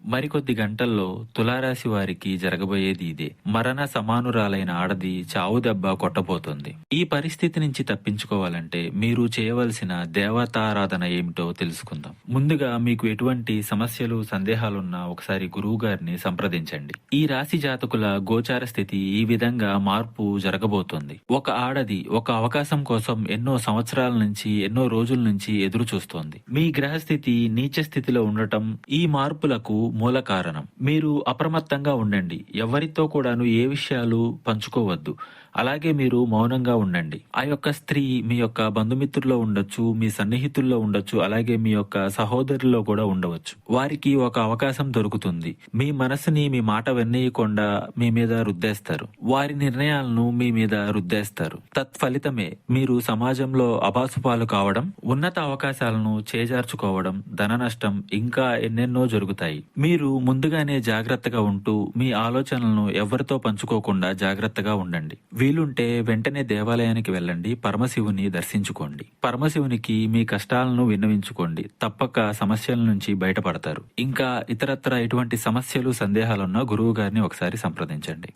మరికొద్ది గంటల్లో తులారాశి వారికి జరగబోయేది ఇదే. మరణ సమానురాలైన ఆడది చావు దెబ్బ కొట్టబోతుంది. ఈ పరిస్థితి నుంచి తప్పించుకోవాలంటే మీరు చేయవలసిన దేవతారాధన ఏమిటో తెలుసుకుందాం. ముందుగా మీకు ఎటువంటి సమస్యలు సందేహాలున్నా ఒకసారి గురువు గారిని సంప్రదించండి. ఈ రాశి జాతకుల గోచార స్థితి ఈ విధంగా మార్పు జరగబోతోంది. ఒక ఆడది ఒక అవకాశం కోసం ఎన్నో సంవత్సరాల నుంచి ఎన్నో రోజుల నుంచి ఎదురు చూస్తోంది. మీ గ్రహస్థితి నీచ స్థితిలో ఉండటం ఈ మార్పులకు మూల కారణం. మీరు అప్రమత్తంగా ఉండండి. ఎవరితో కూడాను ఏ విషయాలు పంచుకోవద్దు. అలాగే మీరు మౌనంగా ఉండండి. ఆ యొక్క స్త్రీ మీ యొక్క బంధుమిత్రుల్లో ఉండొచ్చు, మీ సన్నిహితుల్లో ఉండొచ్చు, అలాగే మీ యొక్క సహోదరుల్లో కూడా ఉండవచ్చు. వారికి ఒక అవకాశం దొరుకుతుంది. మీ మనసుని మీ మాట వెన్నీయకుండా మీ మీద రుద్దేస్తారు. వారి నిర్ణయాలను మీ మీద రుద్దేస్తారు. తత్ఫలితమే మీరు సమాజంలో అబాసుపాలు కావడం, ఉన్నత అవకాశాలను చేజార్చుకోవడం, ధన నష్టం ఇంకా ఎన్నెన్నో జరుగుతాయి. మీరు ముందుగానే జాగ్రత్తగా ఉంటూ మీ ఆలోచనలను ఎవరితో పంచుకోకుండా జాగ్రత్తగా ఉండండి. వీలుంటే వెంటనే దేవాలయానికి వెళ్ళండి. పరమశివుని దర్శించుకోండి. పరమశివునికి మీ కష్టాలను విన్నవించుకోండి. తప్పక సమస్యల నుంచి బయటపడతారు. ఇంకా ఇతరత్ర ఎటువంటి సమస్యలు సందేహాలున్నా గురువు గారిని ఒకసారి సంప్రదించండి.